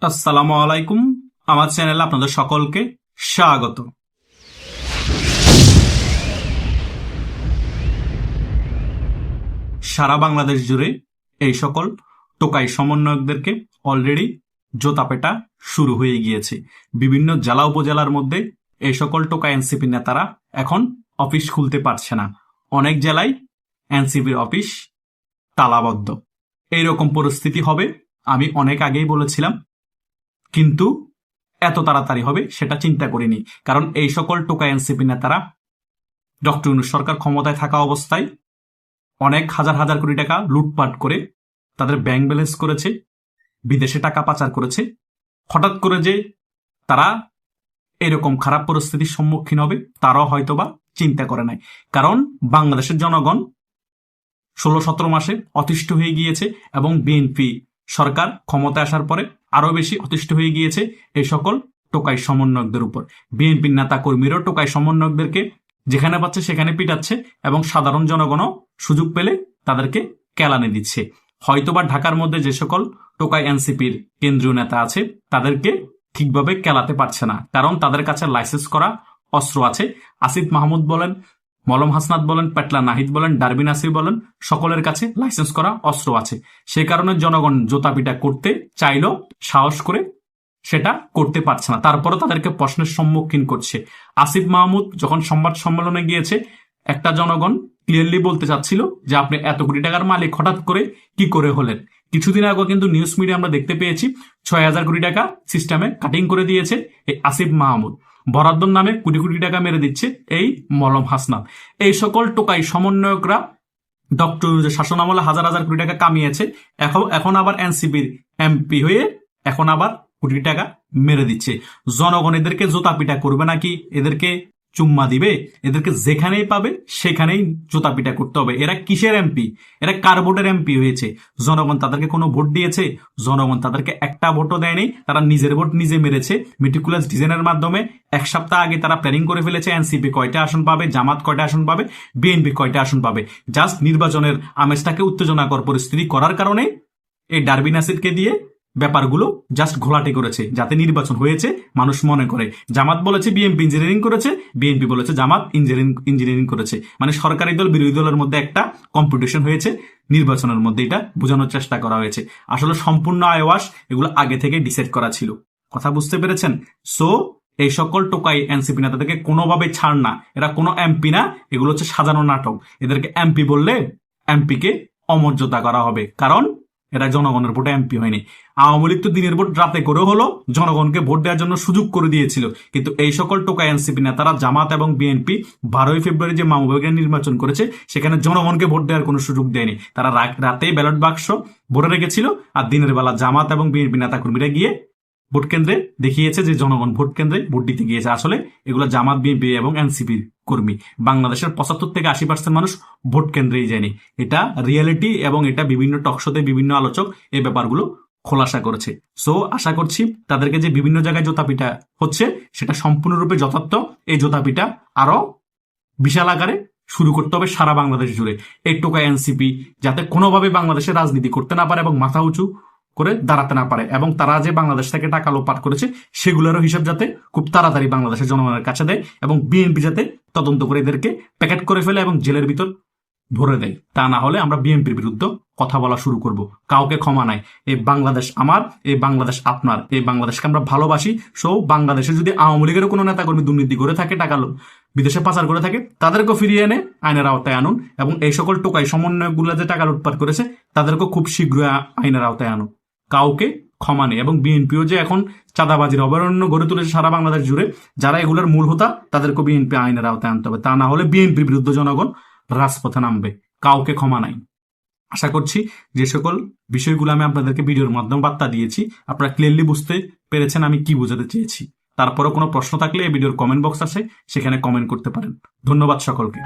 আসসালামু আলাইকুম। আমার চ্যানেলে আপনাদের সকলকে স্বাগত। সারা বাংলাদেশ জুড়ে এই সকল টোকাই সমন্বয়কদেরকে অলরেডি জোতা পেটা শুরু হয়ে গিয়েছে। বিভিন্ন জেলা উপজেলার মধ্যে এই সকল টোকাই এনসিপি নেতারা এখন অফিস খুলতে পারছে না। অনেক জেলায় এনসিপির অফিস তালাবদ্ধ। এইরকম পরিস্থিতি হবে আমি অনেক আগেই বলেছিলাম, কিন্তু এত তাড়াতাড়ি হবে সেটা চিন্তা করিনি। কারণ এই সকল টোকা এনসিপি নেতারা ডক্টর ইউনূস সরকার ক্ষমতায় থাকা অবস্থায় অনেক হাজার হাজার কোটি টাকা লুটপাট করে তাদের ব্যাংক ব্যালেন্স করেছে, বিদেশে টাকা পাচার করেছে। হঠাৎ করে যে তারা এরকম খারাপ পরিস্থিতির সম্মুখীন হবে তারাও হয়তোবা চিন্তা করে নাই। কারণ বাংলাদেশের জনগণ 16-17 মাসে অতিষ্ঠ হয়ে গিয়েছে এবং বিএনপি সরকার ক্ষমতায় আসার পরে আরো বেশি অতিষ্ঠ হয়ে গিয়েছে এই সকল টোকাই সমন্বয়কদের উপর। বিএনপির নেতা কর্মীরাও টোকাই সমন্বয়কদেরকে যেখানে পাচ্ছে সেখানে পিটাচ্ছে এবং সাধারণ জনগণও সুযোগ পেলে তাদেরকে কেলানি দিচ্ছে। হয়তোবা ঢাকার মধ্যে যে সকল টোকাই এনসিপির কেন্দ্রীয় নেতা আছে তাদেরকে ঠিকভাবে কেলাতে পারছে না, কারণ তাদের কাছে লাইসেন্স করা অস্ত্র আছে। আসিফ মাহমুদ বলেন, মলম হাসনাত বলেন, পেটলা নাহিদ বলেন, ডারবি নাসির বলেন, সকলের কাছে লাইসেন্স করা অস্ত্র আছে। সে কারণে জনগণ জোতাপিটা করতে চাইলেও সাহস করে সেটা করতে পারছে না। তারপরও তাদেরকে প্রশ্নের সম্মুখীন করছে। আসিফ মাহমুদ যখন সংবাদ সম্মেলনে গিয়েছে, একটা জনগণ ক্লিয়ারলি বলতে চাচ্ছিল যে আপনি এত কোটি টাকার মালিক হঠাৎ করে কি করে হলেন। কিছুদিন আগে কিন্তু নিউজ মিডিয়া আমরা দেখতে পেয়েছি 6,000 কোটি টাকা সিস্টেমে কাটিং করে দিয়েছে এই আসিফ মাহমুদ। বরাদ্দর নামে কোটি কোটি টাকা মেরে দিচ্ছে এই মলম হাসনাত। এই সকল টোকাই সমন্বয়করা ডক্টর শাসন আমলে হাজার হাজার কোটি টাকা কামিয়েছে, এখন আবার এনসিপির এমপি হয়ে এখন আবার কোটি টাকা মেরে দিচ্ছে। জনগণ এদেরকে জোতা পিটা করবে নাকি এদেরকে চুম্মা দিবে? এদেরকে যেখানেই পাবে সেখানেই জোতা পিটা করতে হবে। এরা কিসের এমপি? এরা কার ভোটের এমপি হয়েছে? জনগণ তাদেরকে কোনো ভোট দিয়েছে? জনগণ তাদেরকে একটা ভোটও দেয়নি। তারা নিজের ভোট নিজে মেরেছে মেটিকুলাস ডিজাইনের মাধ্যমে। এক সপ্তাহ আগে তারা প্ল্যানিং করে ফেলেছে এনসিপি কয়টা আসন পাবে, জামাত কয়টা আসন পাবে, বিএনপি কয়টা আসন পাবে। জাস্ট নির্বাচনের আমেজটাকে উত্তেজনাকর পরিস্থিতি করার কারণে এই ডারবি নাসিরকে দিয়ে ব্যাপারগুলো জাস্ট ঘোলাটে করেছে, যাতে নির্বাচন হয়েছে মানুষ মনে করে। জামাত বলেছে বিএনপি ইঞ্জিনিয়ারিং করেছে, বিএনপি বলেছে জামাত ইঞ্জিনিয়ারিং করেছে। মানে সরকারি দল বিরোধী দলের মধ্যে একটা কম্পিটিশন হয়েছে নির্বাচনের মধ্যে, এটা বোঝানোর চেষ্টা করা হয়েছে। আসলে সম্পূর্ণ আয়ওয়াশ এগুলো আগে থেকে ডিসাইড করা ছিল। কথা বুঝতে পেরেছেন? সো এই সকল টোকাই এনসিপি নেতাদেরকে কোনোভাবে ছাড় না। এরা কোনো এমপি না, এগুলো হচ্ছে সাজানো নাটক। এদেরকে এমপি বললে এমপিকে অমর্যাদা করা হবে, কারণ এরা জনগণের ভোটে এমপি হয়নি। আওয়ামী লীগ তো দিনের ভোট রাতে করে হলো জনগণকে ভোট দেওয়ার জন্য সুযোগ করে দিয়েছিল, কিন্তু এই সকল টোকা এনসিপি নেতারা জামাত এবং বিএনপি 12ই ফেব্রুয়ারি যে মামুবাগে নির্বাচন করেছে সেখানে জনগণকে ভোট দেওয়ার কোনো সুযোগ দেয়নি। তারা রাতেই ব্যালট বাক্স ভরে রেখেছিল, আর দিনের বেলা জামাত এবং বিএনপি নেতাকর্মীরা গিয়ে ভোট কেন্দ্রে দেখিয়েছে যে জনগণ ভোট কেন্দ্রে ভোট দিতে গিয়েছে। আসলে এগুলো জামাত, বিএনপি এবং এনসিপির কর্মী। বাংলাদেশের 75 থেকে 80% মানুষ ভোট কেন্দ্রেই যায়নি। এটা রিয়েলিটি এবং এটা বিভিন্ন টকশোতে বিভিন্ন আলোচক এই ব্যাপারগুলো খোলাসা করেছে। সো আশা করছি তাদেরকে যে বিভিন্ন জায়গায় জোতাপিটা হচ্ছে সেটা সম্পূর্ণরূপে যথার্থ। এই জোতাপিটা আরো বিশাল আকারে শুরু করতে হবে সারা বাংলাদেশ জুড়ে। এই টোকা এনসিপি যাতে কোনোভাবে বাংলাদেশে রাজনীতি করতে না পারে এবং মাথা উঁচু করে দাঁড়াতে না পারে, এবং তারা যে বাংলাদেশ থেকে টাকা লোপাট করেছে সেগুলোরও হিসাব যাতে খুব তাড়াতাড়ি বাংলাদেশের জনগণের কাছে দেয়, এবং বিএনপি যাতে তদন্ত করে এদেরকে প্যাকেট করে ফেলে এবং জেলের ভিতর ভরে দেয়। তা না হলে আমরা বিএনপির বিরুদ্ধে কথা বলা শুরু করব। কাউকে ক্ষমা নাই। এই বাংলাদেশ আমার, এই বাংলাদেশ আপনার, এই বাংলাদেশকে আমরা ভালোবাসি। সো বাংলাদেশে যদি আওয়ামী লীগের কোনো নেতাকর্মী দুর্নীতি করে থাকে, টাকা বিদেশে পাচার করে থাকে, তাদেরকেও ফিরিয়ে এনে আইনের আওতায় আনুন, এবং এই সকল টোকাই সমন্বয়গুলো যে টাকা লুটপাট করেছে তাদেরকেও খুব শীঘ্রই আইনের আওতায় আনুন। কাউকে ক্ষমা নেই। এবং বিএনপিও যে এখন চাঁদাবাজির অভয়ারণ্য গড়ে তুলেছে সারা বাংলাদেশ জুড়ে, যারা এগুলোর মূল হোতা তাদেরকে বিএনপি আইনের আওতায় আনতে হবে। তা না হলে বিএনপির বিরুদ্ধে জনগণ রাজপথে নামবে। কাউকে ক্ষমা নাই। আশা করছি যে সকল বিষয়গুলো আমি আপনাদেরকে ভিডিওর মাধ্যমে বার্তা দিয়েছি আপনারা ক্লিয়ারলি বুঝতে পেরেছেন আমি কি বোঝাতে চেয়েছি। তারপরও কোনো প্রশ্ন থাকলে এই ভিডিওর কমেন্ট বক্স আছে, সেখানে কমেন্ট করতে পারেন। ধন্যবাদ সকলকে।